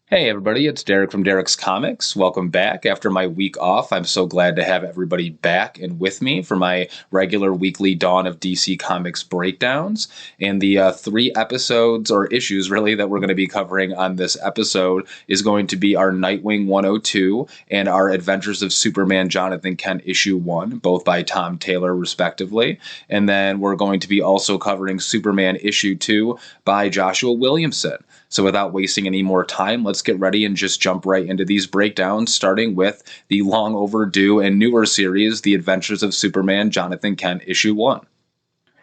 Hey everybody, it's Derek from Derek's Comics. Welcome back. After my week off, I'm so glad to have everybody back and with me for my regular weekly Dawn of DC Comics breakdowns. And the three episodes or issues really that we're going to be covering on this episode is going to be our Nightwing 102 and our Adventures of Superman Jonathan Kent issue 1, both by Tom Taylor respectively. And then we're going to be also covering Superman issue 2 by Joshua Williamson. So without wasting any more time, let's get ready and just jump right into these breakdowns, starting with the long overdue and newer series, The Adventures of Superman Jonathan Kent issue 1.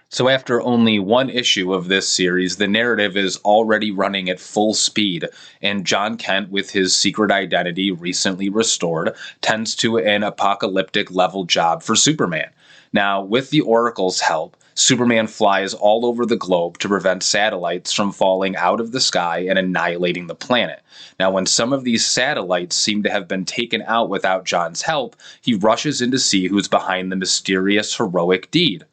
So after only one issue of this series, the narrative is already running at full speed, and Jon Kent, with his secret identity recently restored, tends to an apocalyptic level job for Superman. Now, with the Oracle's help, Superman flies all over the globe to prevent satellites from falling out of the sky and annihilating the planet. Now, when some of these satellites seem to have been taken out without Jon's help, he rushes in to see who's behind the mysterious heroic deed.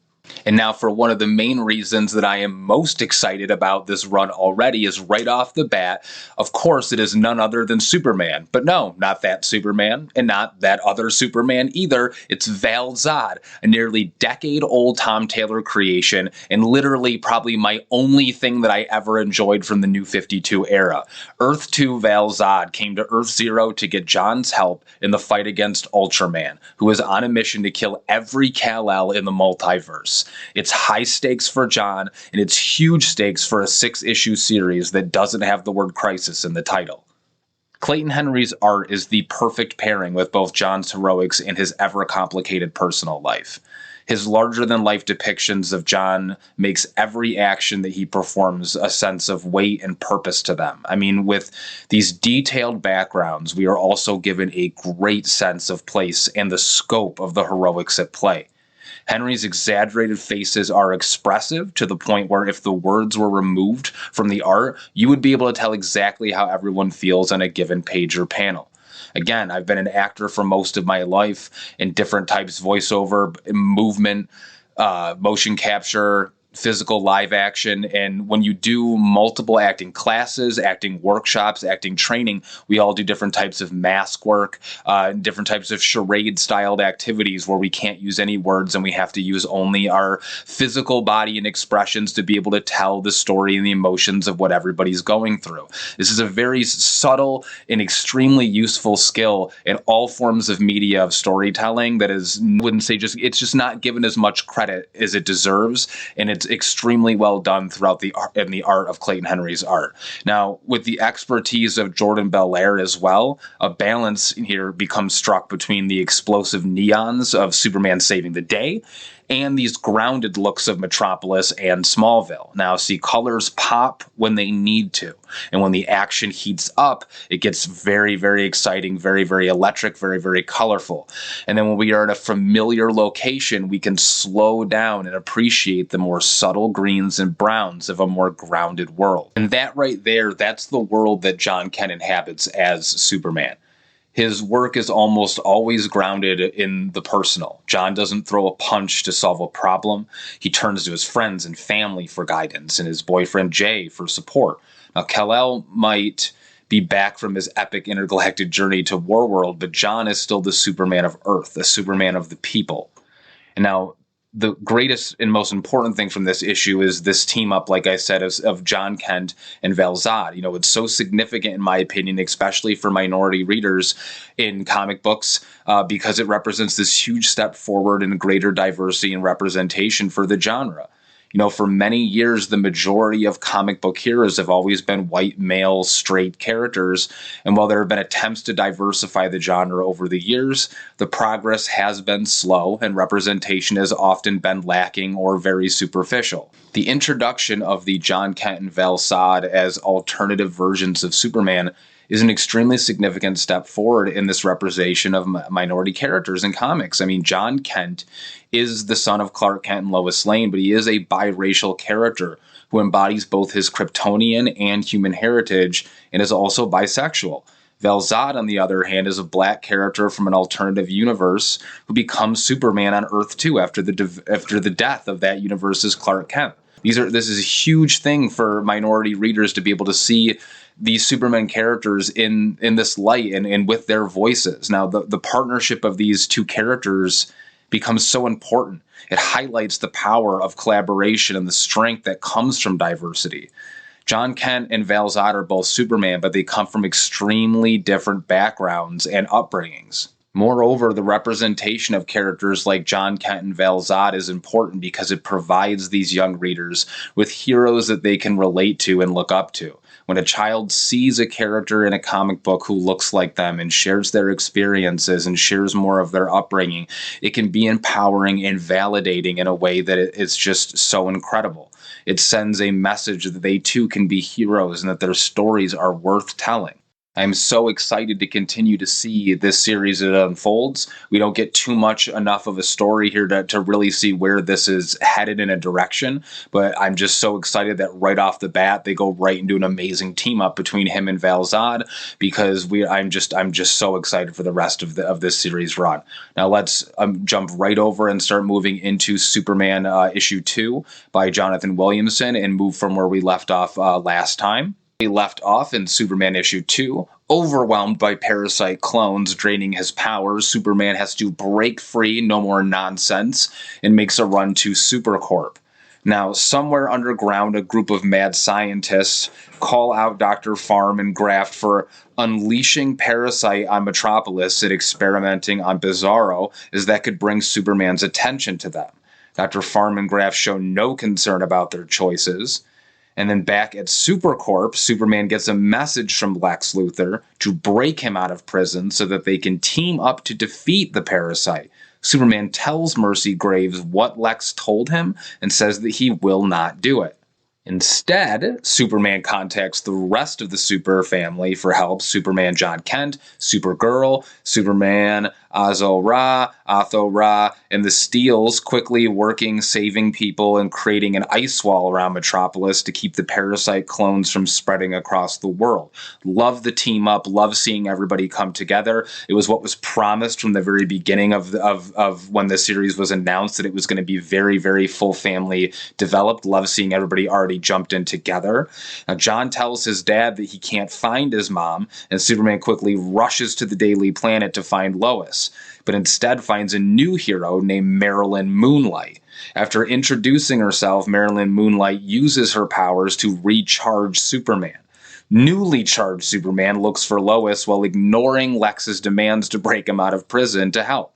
And now for one of the main reasons that I am most excited about this run already is right off the bat, of course, it is none other than Superman. But no, not that Superman, and not that other Superman either. It's Val Zod, a nearly decade-old Tom Taylor creation, and literally probably my only thing that I ever enjoyed from the New 52 era. Earth 2 Val Zod came to Earth 0 to get Jon's help in the fight against Ultraman, who is on a mission to kill every Kal-El in the multiverse. It's high stakes for Jon, and it's huge stakes for a 6-issue series that doesn't have the word crisis in the title. Clayton Henry's art is the perfect pairing with both Jon's heroics and his ever-complicated personal life. His larger-than-life depictions of Jon makes every action that he performs a sense of weight and purpose to them. I mean, with these detailed backgrounds, we are also given a great sense of place and the scope of the heroics at play. Henry's exaggerated faces are expressive to the point where if the words were removed from the art, you would be able to tell exactly how everyone feels on a given page or panel. Again, I've been an actor for most of my life in different types of voiceover, movement, motion capture, physical live action. And when you do multiple acting classes, acting workshops, acting training, we all do different types of mask work, different types of charade styled activities where we can't use any words and we have to use only our physical body and expressions to be able to tell the story and the emotions of what everybody's going through. This is a very subtle and extremely useful skill in all forms of media of storytelling that is, wouldn't say just, it's just not given as much credit as it deserves. And it's extremely well done throughout the art of Clayton Henry's art. Now, with the expertise of Jordan Belair as well, a balance here becomes struck between the explosive neons of Superman saving the day and these grounded looks of Metropolis and Smallville. Now, see, colors pop when they need to. And when the action heats up, it gets very, very exciting, very, very electric, very, very colorful. And then when we are in a familiar location, we can slow down and appreciate the more subtle greens and browns of a more grounded world. And that right there, that's the world that Jon Kent inhabits as Superman. His work is almost always grounded in the personal. Jon doesn't throw a punch to solve a problem. He turns to his friends and family for guidance and his boyfriend Jay for support. Now, Kal-El might be back from his epic intergalactic journey to Warworld, but Jon is still the Superman of Earth, the Superman of the people. And now, the greatest and most important thing from this issue is this team up, like I said, of Jon Kent and Val Zod. You know, it's so significant in my opinion, especially for minority readers in comic books, because it represents this huge step forward in greater diversity and representation for the genre. You know, for many years, the majority of comic book heroes have always been white, male, straight characters. And while there have been attempts to diversify the genre over the years, the progress has been slow and representation has often been lacking or very superficial. The introduction of the Jon Kent and Val Zod as alternative versions of Superman is an extremely significant step forward in this representation of minority characters in comics. I mean, Jon Kent is the son of Clark Kent and Lois Lane, but he is a biracial character who embodies both his Kryptonian and human heritage and is also bisexual. Val Zod, on the other hand, is a black character from an alternative universe who becomes Superman on Earth 2 after the death of that universe's Clark Kent. This is a huge thing for minority readers to be able to see these Superman characters in this light and with their voices. Now, the partnership of these two characters becomes so important. It highlights the power of collaboration and the strength that comes from diversity. John Kent and Val Zod are both Superman, but they come from extremely different backgrounds and upbringings. Moreover, the representation of characters like John Kent and Val Zod is important because it provides these young readers with heroes that they can relate to and look up to. When a child sees a character in a comic book who looks like them and shares their experiences and shares more of their upbringing, it can be empowering and validating in a way that it's just so incredible. It sends a message that they too can be heroes and that their stories are worth telling. I'm so excited to continue to see this series as it unfolds. We don't get too much enough of a story here to really see where this is headed in a direction, but I'm just so excited that right off the bat they go right into an amazing team up between him and Val Zod, because I'm just so excited for the rest of this series run. Now let's jump right over and start moving into Superman issue 2 by Jonathan Williamson and move from where we left off last time. We left off in Superman issue 2. Overwhelmed by parasite clones draining his powers, Superman has to break free, no more nonsense, and makes a run to Supercorp. Now, somewhere underground, a group of mad scientists call out Dr. Farm and Graft for unleashing Parasite on Metropolis and experimenting on Bizarro, as that could bring Superman's attention to them. Dr. Farm and Graft show no concern about their choices. And then back at Supercorp, Superman gets a message from Lex Luthor to break him out of prison so that they can team up to defeat the Parasite. Superman tells Mercy Graves what Lex told him and says that he will not do it. Instead, Superman contacts the rest of the Super family for help. Superman John Kent, Supergirl, Superman Azor-Ra, Atho-Ra, and the Steels quickly working, saving people, and creating an ice wall around Metropolis to keep the parasite clones from spreading across the world. Love the team up, love seeing everybody come together. It was what was promised from the very beginning of when the series was announced, that it was going to be very, very full family developed. Love seeing everybody already jumped in together. Now, John tells his dad that he can't find his mom, and Superman quickly rushes to the Daily Planet to find Lois, but instead finds a new hero named Marilyn Moonlight. After introducing herself, Marilyn Moonlight uses her powers to recharge Superman. Newly charged Superman looks for Lois while ignoring Lex's demands to break him out of prison to help.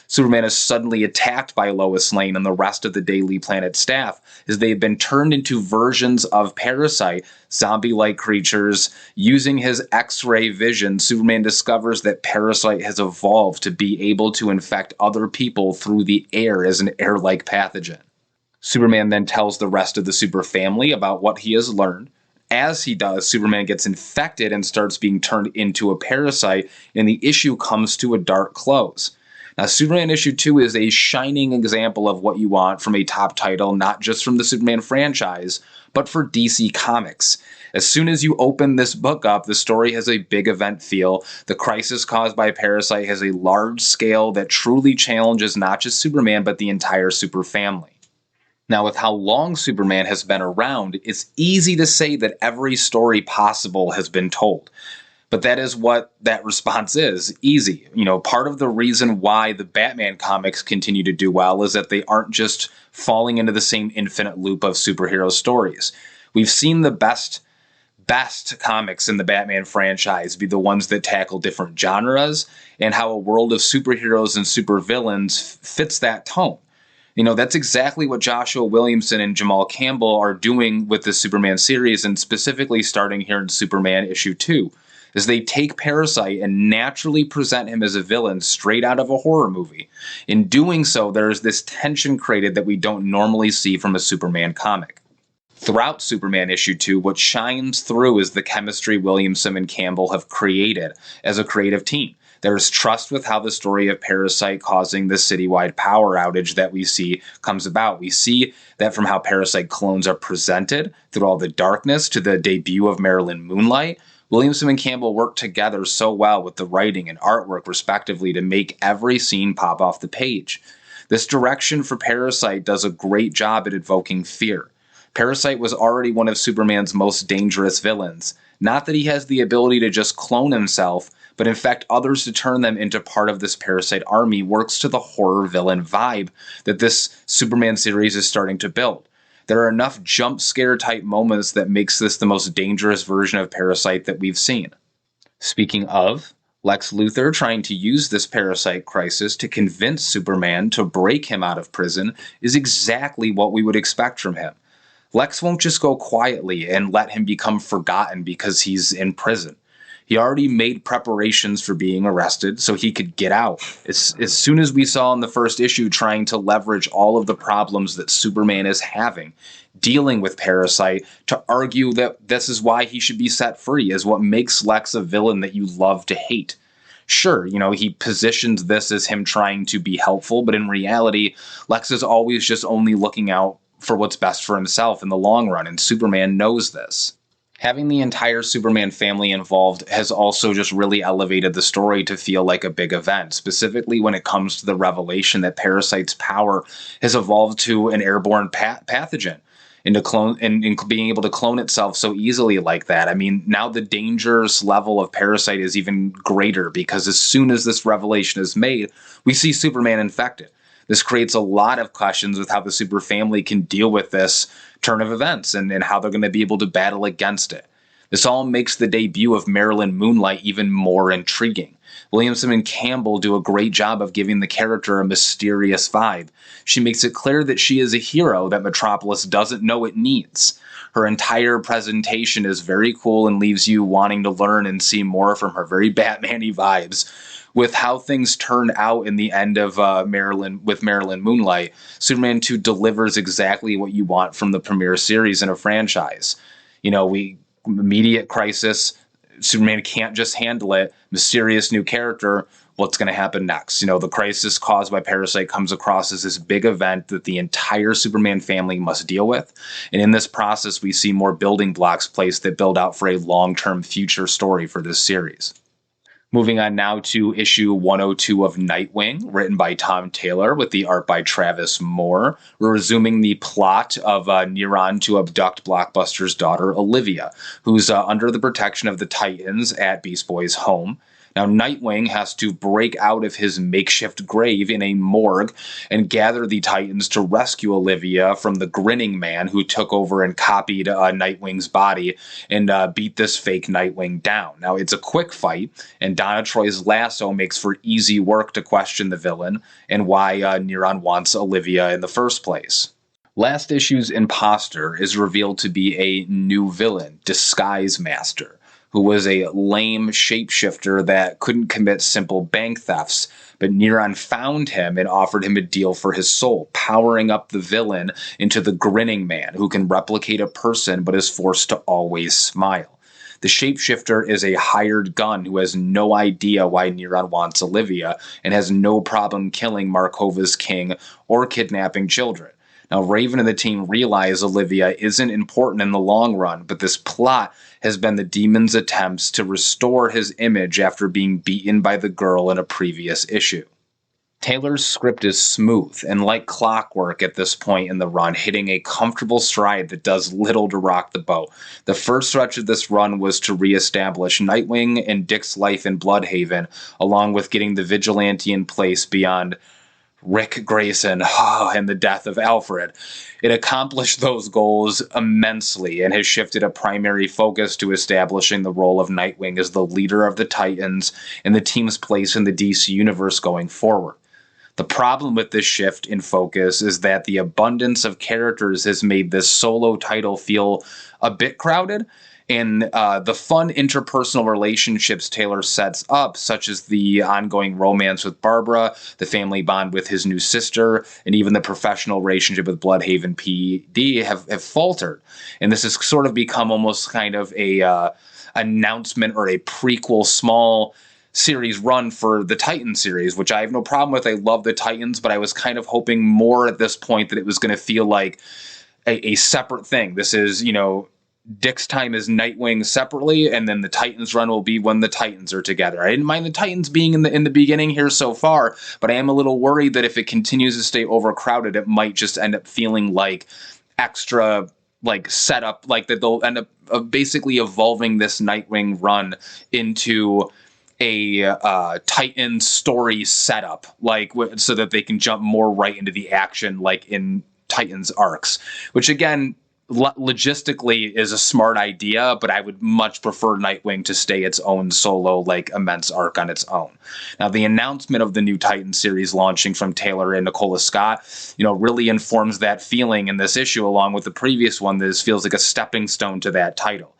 Superman is suddenly attacked by Lois Lane and the rest of the Daily Planet staff as they've been turned into versions of Parasite, zombie-like creatures. Using his X-ray vision, Superman discovers that Parasite has evolved to be able to infect other people through the air as an air-like pathogen. Superman then tells the rest of the Super family about what he has learned. As he does, Superman gets infected and starts being turned into a parasite, and the issue comes to a dark close. Now, Superman issue 2 is a shining example of what you want from a top title, not just from the Superman franchise, but for DC Comics. As soon as you open this book up, the story has a big event feel. The crisis caused by Parasite has a large scale that truly challenges not just Superman, but the entire Super family. Now, with how long Superman has been around, it's easy to say that every story possible has been told. But that is what that response is. Easy. Part of the reason why the Batman comics continue to do well is that they aren't just falling into the same infinite loop of superhero stories. We've seen the best comics in the Batman franchise be the ones that tackle different genres, and how a world of superheroes and supervillains fits that tone. That's exactly what Joshua Williamson and Jamal Campbell are doing with the Superman series, and specifically starting here in Superman issue 2. Is they take Parasite and naturally present him as a villain straight out of a horror movie. In doing so, there is this tension created that we don't normally see from a Superman comic. Throughout Superman issue 2, what shines through is the chemistry Williamson and Campbell have created as a creative team. There is trust with how the story of Parasite causing the citywide power outage that we see comes about. We see that from how Parasite clones are presented through all the darkness to the debut of Marilyn Moonlight. Williamson and Campbell worked together so well with the writing and artwork, respectively, to make every scene pop off the page. This direction for Parasite does a great job at evoking fear. Parasite was already one of Superman's most dangerous villains. Not that he has the ability to just clone himself, but in fact others to turn them into part of this Parasite army works to the horror villain vibe that this Superman series is starting to build. There are enough jump scare type moments that makes this the most dangerous version of Parasite that we've seen. Speaking of, Lex Luthor trying to use this parasite crisis to convince Superman to break him out of prison is exactly what we would expect from him. Lex won't just go quietly and let him become forgotten because he's in prison. He already made preparations for being arrested so he could get out. As soon as we saw in the first issue trying to leverage all of the problems that Superman is having, dealing with Parasite, to argue that this is why he should be set free, is what makes Lex a villain that you love to hate. Sure, he positions this as him trying to be helpful, but in reality, Lex is always just only looking out for what's best for himself in the long run, and Superman knows this. Having the entire Superman family involved has also just really elevated the story to feel like a big event, specifically when it comes to the revelation that Parasite's power has evolved to an airborne pathogen. And being able to clone itself so easily like that. I mean, now the dangerous level of Parasite is even greater because as soon as this revelation is made, we see Superman infected. This creates a lot of questions with how the super family can deal with this turn of events and how they're going to be able to battle against it. This all makes the debut of Marilyn Moonlight even more intriguing. Williamson and Campbell do a great job of giving the character a mysterious vibe. She makes it clear that she is a hero that Metropolis doesn't know it needs. Her entire presentation is very cool and leaves you wanting to learn and see more from her. Very Batman-y vibes. With how things turned out in the end of Marilyn Moonlight, Superman 2 delivers exactly what you want from the premiere series in a franchise. Immediate crisis, Superman can't just handle it, mysterious new character, what's going to happen next? The crisis caused by Parasite comes across as this big event that the entire Superman family must deal with. And in this process, we see more building blocks placed that build out for a long-term future story for this series. Moving on now to issue 102 of Nightwing, written by Tom Taylor with the art by Travis Moore. We're resuming the plot of Neron to abduct Blockbuster's daughter, Olivia, who's under the protection of the Titans at Beast Boy's home. Now, Nightwing has to break out of his makeshift grave in a morgue and gather the Titans to rescue Olivia from the grinning man who took over and copied Nightwing's body and beat this fake Nightwing down. Now, it's a quick fight, and Donna Troy's lasso makes for easy work to question the villain and why Neron wants Olivia in the first place. Last issue's imposter is revealed to be a new villain, Disguise Master, who was a lame shapeshifter that couldn't commit simple bank thefts, but Neron found him and offered him a deal for his soul, powering up the villain into the grinning man who can replicate a person but is forced to always smile. The shapeshifter is a hired gun who has no idea why Neron wants Olivia and has no problem killing Markova's king or kidnapping children. Now, Raven and the team realize Olivia isn't important in the long run, but this plot has been the demon's attempts to restore his image after being beaten by the girl in a previous issue. Taylor's script is smooth and like clockwork at this point in the run, hitting a comfortable stride that does little to rock the boat. The first stretch of this run was to reestablish Nightwing and Dick's life in Bloodhaven, along with getting the vigilante in place beyond Rick Grayson and the death of Alfred. It accomplished those goals immensely and has shifted a primary focus to establishing the role of Nightwing as the leader of the Titans and the team's place in the DC universe going forward. The problem with this shift in focus is that the abundance of characters has made this solo title feel a bit crowded, and the fun interpersonal relationships Taylor sets up, such as the ongoing romance with Barbara, the family bond with his new sister, and even the professional relationship with Bloodhaven PD have faltered. And this has sort of become almost kind of a announcement or a prequel small series run for the Titans series, which I have no problem with. I love the Titans, but I was kind of hoping more at this point that it was going to feel like a separate thing. This is, Dick's time is Nightwing separately, and then the Titans run will be when the Titans are together. I didn't mind the Titans being in the beginning here so far, but I am a little worried that if it continues to stay overcrowded, it might just end up feeling like extra like set up, like that they'll end up basically evolving this Nightwing run into a Titan story setup, like so that they can jump more right into the action, like in Titans arcs, which again, logistically is a smart idea, but I would much prefer Nightwing to stay its own solo, like immense arc on its own. Now, the announcement of the new Titan series launching from Taylor and Nicola Scott, really informs that feeling in this issue, along with the previous one. This feels like a stepping stone to that title.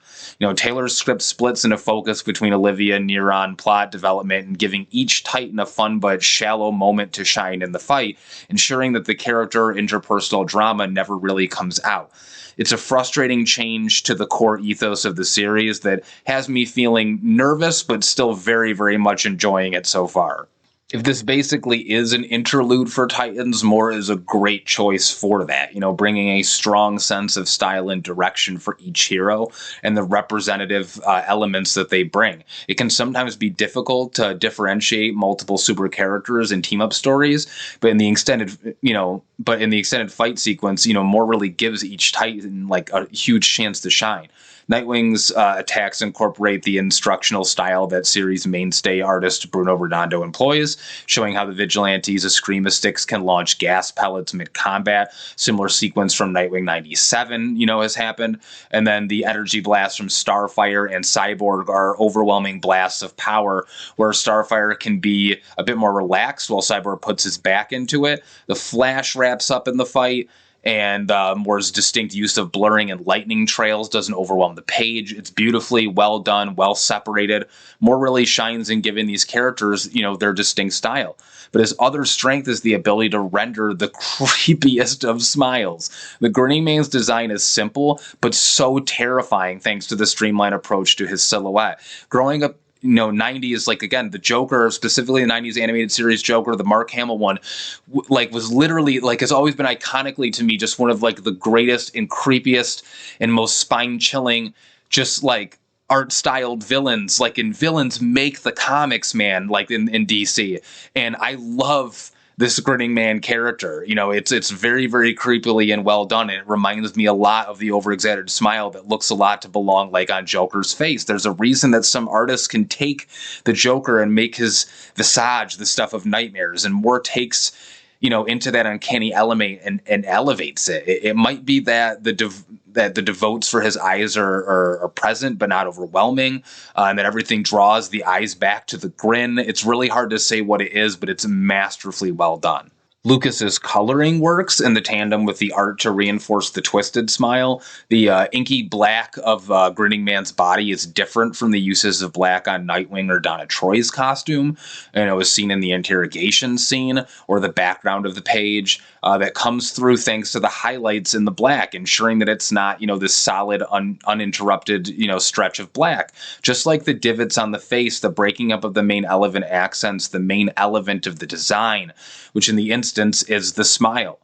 Taylor's script splits into focus between Olivia, Neron, plot development, and giving each Titan a fun but shallow moment to shine in the fight, ensuring that the character interpersonal drama never really comes out. It's a frustrating change to the core ethos of the series that has me feeling nervous, but still very, very much enjoying it so far. If this basically is an interlude for Titans, Moore is a great choice for that, bringing a strong sense of style and direction for each hero and the representative elements that they bring. It can sometimes be difficult to differentiate multiple super characters in team up stories, but in the extended fight sequence, Moore really gives each Titan like a huge chance to shine. Nightwing's attacks incorporate the instructional style that series mainstay artist Bruno Redondo employs, showing how the Vigilantes' Escrima-Sticks can launch gas pellets mid-combat. Similar sequence from Nightwing 97, has happened. And then the energy blasts from Starfire and Cyborg are overwhelming blasts of power, where Starfire can be a bit more relaxed while Cyborg puts his back into it. The Flash wraps up in the fight, and Moore's distinct use of blurring and lightning trails doesn't overwhelm the page. It's beautifully well done, well separated. Moore really shines in giving these characters, their distinct style. But his other strength is the ability to render the creepiest of smiles. The Grinning Man's design is simple, but so terrifying thanks to the streamlined approach to his silhouette. Growing up 90s, like again, the Joker, specifically the 90s animated series Joker, the Mark Hamill one, was literally has always been iconically to me just one of like the greatest and creepiest and most spine chilling, just like art styled villains. Like in villains make the comics, man, like in DC. And I love this Grinning Man character. It's very, very creepily and well done. And it reminds me a lot of the over-exaggerated smile that looks a lot to belong like on Joker's face. There's a reason that some artists can take the Joker and make his visage the stuff of nightmares, and Moore takes into that uncanny element and elevates it. It might be that the devotes for his eyes are present but not overwhelming, and that everything draws the eyes back to the grin. It's really hard to say what it is, but it's masterfully well done. Lucas's coloring works in the tandem with the art to reinforce the twisted smile. The inky black of Grinning Man's body is different from the uses of black on Nightwing or Donna Troy's costume, and it was seen in the interrogation scene or the background of the page. That comes through thanks to the highlights in the black, ensuring that it's not, this solid, uninterrupted, stretch of black. Just like the divots on the face, the breaking up of the main element accents the main element of the design, which in the instance is the smile.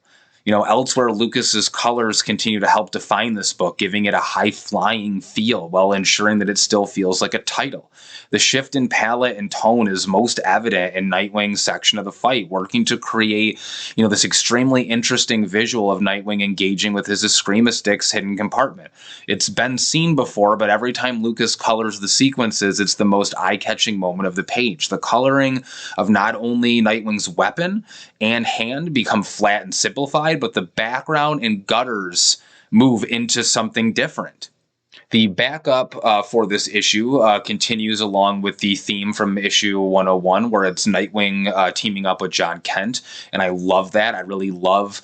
Elsewhere, Lucas's colors continue to help define this book, giving it a high-flying feel while ensuring that it still feels like a title. The shift in palette and tone is most evident in Nightwing's section of the fight, working to create, this extremely interesting visual of Nightwing engaging with his Escrima-Sticks hidden compartment. It's been seen before, but every time Lucas colors the sequences, it's the most eye-catching moment of the page. The coloring of not only Nightwing's weapon and hand become flat and simplified, but the background and gutters move into something different. The backup for this issue continues along with the theme from issue 101, where it's Nightwing teaming up with John Kent, and I love that. I really love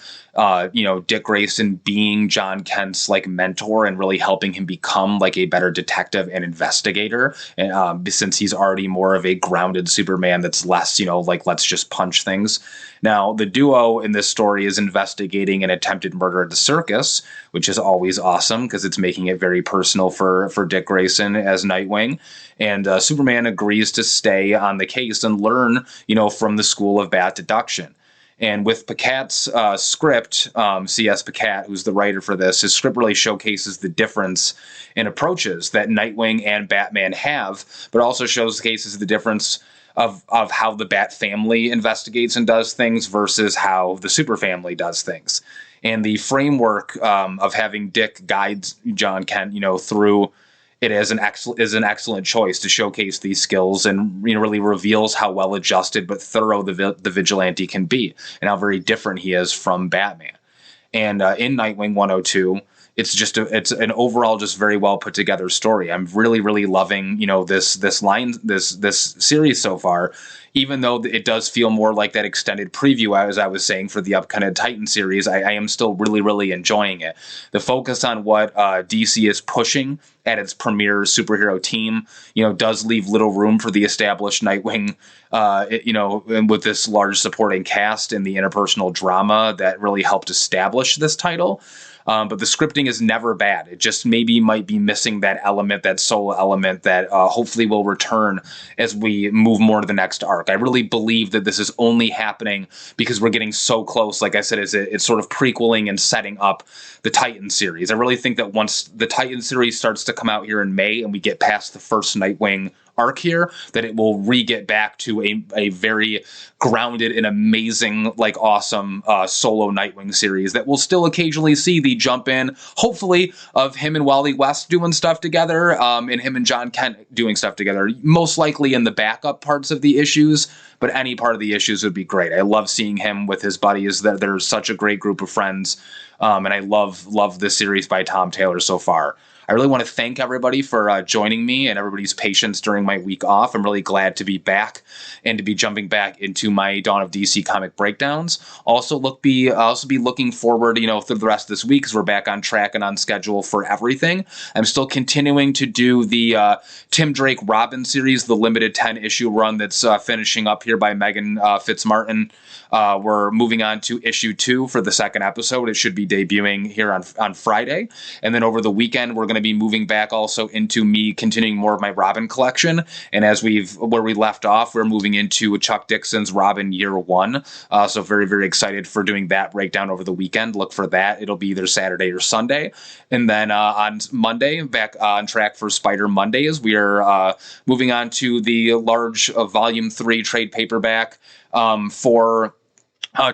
Dick Grayson being John Kent's mentor and really helping him become a better detective and investigator. And since he's already more of a grounded Superman that's less, let's just punch things. Now, the duo in this story is investigating an attempted murder at the circus, which is always awesome because it's making it very personal for Dick Grayson as Nightwing. And Superman agrees to stay on the case and learn, from the School of Bat Deduction. And with Pacat's script, C.S. Pacat, who's the writer for this, his script really showcases the difference in approaches that Nightwing and Batman have, but also showcases the difference of how the Bat family investigates and does things versus how the Super family does things. and the framework of having Dick guide John Kent, through it is an excellent choice to showcase these skills, and really reveals how well adjusted but thorough the vigilante can be, and how very different he is from Batman. And in Nightwing 102, it's an overall just very well put together story. I'm really loving this series so far, even though it does feel more like that extended preview, as I was saying, for the upcoming Titan series. I am still really enjoying it. The focus on what DC is pushing at its premier superhero team, does leave little room for the established Nightwing, and with this large supporting cast and the interpersonal drama that really helped establish this title. But the scripting is never bad. It just maybe might be missing that element, that solo element that hopefully will return as we move more to the next arc. I really believe that this is only happening because we're getting so close. Like I said, it's sort of prequeling and setting up the Titan series. I really think that once the Titan series starts to come out here in May and we get past the first Nightwing arc here, that it will get back to a very grounded and amazing, awesome solo Nightwing series that we'll still occasionally see the jump in, hopefully, of him and Wally West doing stuff together, and him and John Kent doing stuff together, most likely in the backup parts of the issues, but any part of the issues would be great. I love seeing him with his buddies. They're such a great group of friends, and I love this series by Tom Taylor so far. I really want to thank everybody for joining me and everybody's patience during my week off. I'm really glad to be back and to be jumping back into my Dawn of DC comic breakdowns. Also be looking forward, through the rest of this week, because we're back on track and on schedule for everything. I'm still continuing to do the Tim Drake Robin series, the limited 10-issue run that's finishing up here by Megan Fitzmartin. We're moving on to issue 2 for the second episode. It should be debuting here on Friday. And then over the weekend, we're going to be moving back also into me continuing more of my Robin collection. And where we left off, we're moving into Chuck Dixon's Robin Year 1. So very excited for doing that breakdown over the weekend. Look for that. It'll be either Saturday or Sunday. And then on Monday, back on track for Spider Mondays, we are moving on to the large Volume 3 trade paperback for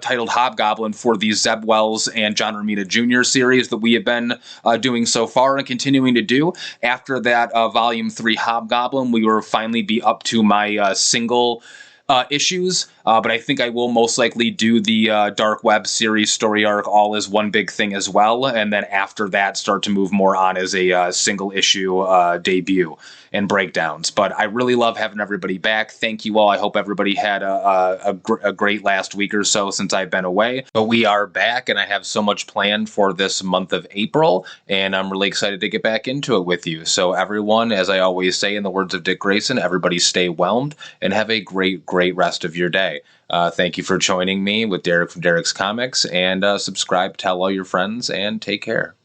titled Hobgoblin, for the Zeb Wells and John Romita Jr. series that we have been doing so far and continuing to do. After that Volume 3 Hobgoblin, we will finally be up to my single issues, but I think I will most likely do the Dark Web series story arc all as one big thing as well, and then after that start to move more on as a single issue debut and breakdowns. But I really love having everybody back. Thank you all. I hope everybody had a great last week or so since I've been away. But we are back, and I have so much planned for this month of April, and I'm really excited to get back into it with you. So everyone, as I always say in the words of Dick Grayson, everybody stay whelmed and have a great rest of your day. Thank you for joining me with Derek from Derek's Comics, and subscribe, tell all your friends, and take care.